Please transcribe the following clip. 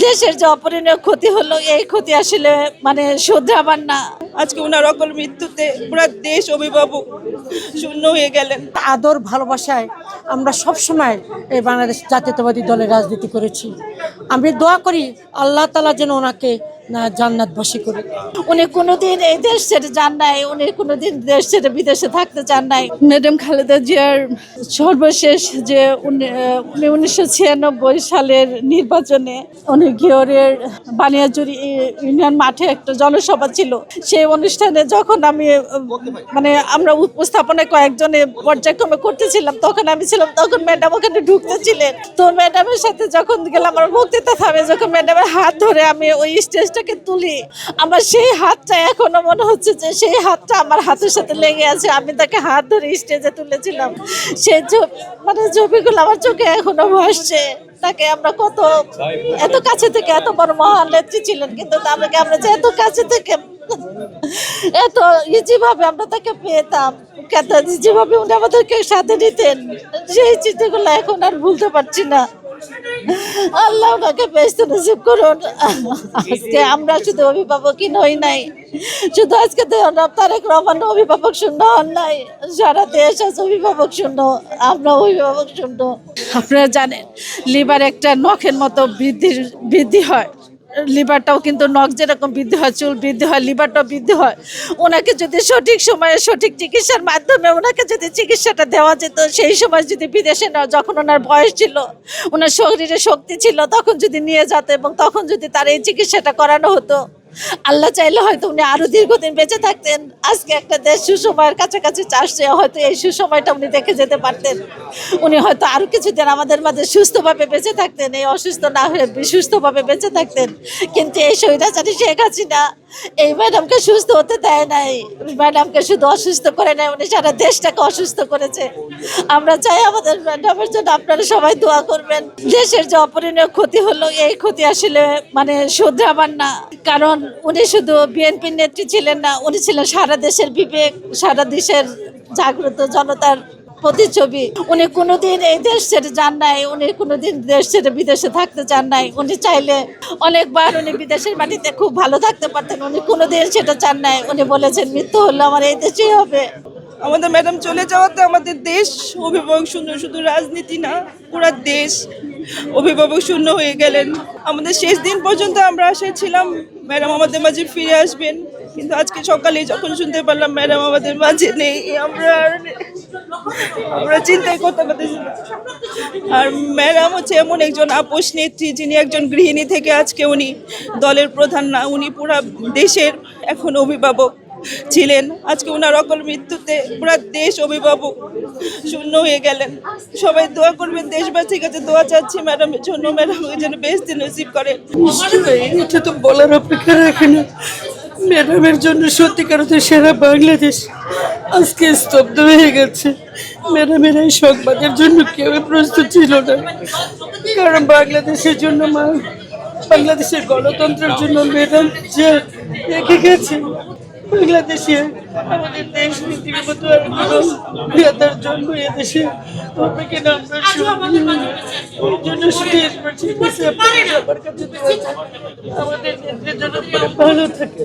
দেশের যে অপরিণয় ক্ষতি হলো, এই ক্ষতি আসলে মানে শুধরাবার না। আজকে ওনার অকাল মৃত্যুতে পুরো দেশ অভিভাবক শূন্য হয়ে গেলেন। আদর ভালোবাসায় আমরা সব সময় এই বাংলাদেশ জাতীয়তাবাদী দলের রাজনীতি করেছি। আমি দোয়া করি আল্লাহ তাআলা যেন ওনাকে জান্নাতবাসী করে। উনি কোনোদিন এই দেশ ছেড়ে যান নাই, উনি কোনোদিন দেশ ছেড়ে বিদেশে থাকতে চান নাই। ম্যাডাম খালেদা জিয়ার সর্বশেষ যে উনি 1996 সালের নির্বাচনে উনি ঘিওরের বানিয়াজুরি ইউনিয়ন মাঠে একটা জনসভা ছিল। সেই অনুষ্ঠানে যখন আমি মানে আমরা উপস্থাপনা কয়েকজনে পর্যায়ক্রমে করতেছিলাম, তখন আমি ছিলাম, তখন ম্যাডাম ওখানে ঢুকতেছিলেন। তো ম্যাডামের সাথে যখন গেলাম, আমার বক্তৃতা থামে, যখন ম্যাডামের হাত ধরে আমি ওই স্টেজটাকে তুলি, আমার সেই হাতটা এখনো মনে হচ্ছে যে সেই হাতটা আমার হাতের সাথে লেগে আছে। আমি তাকে হাত ধরে স্টেজে তুলেছিলাম। সেই মানে ছবিগুলো আমার চোখে এখনো ভাসছে। তাকে আমরা কত এত কাছে থেকে, এত বড় মহান নেত্রী ছিলেন, কিন্তু তাকে আমরা যে এত কাছে থেকে এত ইজি ভাবে আমরা তাকে পেতাম, কত ইজি ভাবে উনি আমাদেরকে সাথে নিতেন, সেই চিঠিগুলো এখন আর ভুলতে পারছি না। আল্লাহ ওনাকে বেহেশত নসিব করুন। আজকে আমরা শুধু অভিভাবকই নই নাই, শুধু আজকে জনাব তারেক রহমান অভিভাবক শূন্য হন নাই, সারা দেশ আজ অভিভাবক শূন্য, আমরা অভিভাবক শূন্য। আপনারা জানেন লিভার একটা নখের মতো বৃদ্ধি হয়, লিভারটাও কিন্তু নখ যেরকম বৃদ্ধি হয়, চুল বৃদ্ধি হয়, লিভারটাও বৃদ্ধি হয়। ওনাকে যদি সঠিক সময়ে সঠিক চিকিৎসার মাধ্যমে ওনাকে যদি চিকিৎসাটা দেওয়া যেত, সেই সময় যদি বিদেশে যখন ওনার বয়স ছিল, ওনার শরীরে শক্তি ছিল, তখন যদি নিয়ে যেত এবং তখন যদি তার এই চিকিৎসাটা করানো হতো, আল্লাহ চাইলে হয়তো উনি আরো দীর্ঘদিন বেঁচে থাকতেন। আজকে একটা দেশ সুসময়ের কাছাকাছি আসছে, হয়তো এই সুসময়টা উনি দেখে যেতে পারতেন। উনি হয়তো আরো কিছুদিন আমাদের মাঝে সুস্থভাবে বেঁচে থাকতেন, এই অসুস্থ না হয়ে সুস্থভাবে বেঁচে থাকতেন। কিন্তু এই স্বৈরাচারী শেখ হাসিনা এই ম্যাডামকে সুস্থ হতে দেয় নাই, ম্যাডামকে শুধু অসুস্থ করে নাই, উনি সারা দেশটাকে অসুস্থ করেছে। আমরা চাই আমাদের ম্যাডামের জন্য আপনারা সবাই দোয়া করবেন। দেশের যে অপরিণয় ক্ষতি হলো, এই ক্ষতি আসলে মানে শুধরাবার না। কারণ উনি শুধু বিএনপির নেত্রী ছিলেন না, উনি ছিলেন সারা দেশের বিবেক, সারা দেশের জাগ্রত জনতার প্রতিচ্ছবি। উনি কোনোদিন এই দেশ ছেড়ে যান নাই, উনি কোনোদিন দেশ ছেড়ে বিদেশে থাকতে চান নাই। উনি চাইলে অনেকবার উনি বিদেশের মাটিতে খুব ভালো থাকতে পারতেন, উনি কোনোদিন সেটা চান নাই। উনি বলেছেন মৃত্যু হলো আমার এই দেশেই হবে। আমাদের ম্যাডাম চলে যাওয়াতে আমাদের দেশ অভিভাবক শূন্য, শুধু রাজনীতি না, পুরো দেশ অভিভাবক শূন্য হয়ে গেলেন। আমাদের শেষ দিন পর্যন্ত আমরা আশায় ছিলাম ম্যাডাম আমাদের মাঝে ফিরে আসবেন, কিন্তু আজকে সকালে যখন শুনতে পারলাম ম্যাডাম আমাদের মাঝে নেই, আমরা চিন্তাই করতে পারতেছি না। আর ম্যাডাম হচ্ছে এমন একজন আপোষ নেত্রী, যিনি একজন গৃহিণী থেকে আজকে উনি দলের প্রধান না, উনি পুরা দেশের এখন অভিভাবক ছিলেন। আজকে ওনার অকাল মৃত্যুতে পুরো দেশ অভিভাবক শূন্য হয়ে গেলেন। সবাই দোয়া করবেন, দেশবাসীর কাছে দোয়া চাচ্ছি ম্যাডামের জন্য, ম্যাডাম যেন বেহেশত নসিব করেন। এটা তো বলার অপেক্ষা রাখে না। ম্যাডামের জন্য সত্যিকার অর্থে সারা বাংলাদেশ আজকে স্তব্ধ হয়ে গেছে। ম্যাডামের এই সংবাদের জন্য কেউ প্রস্তুত ছিল না, কারণ বাংলাদেশের জন্য বাংলাদেশের গণতন্ত্রের জন্য ম্যাডাম যে রেখে গেছে, বাংলাদেশে আমাদের দেশ পৃথিবীর মতো নেতার জন্ম এদেশে হবে কিনা আমরা ওই জন্য দেশবাসীর কাছে আমার কাছে আমাদের নেত্রীর জন্য ভালো থাকে।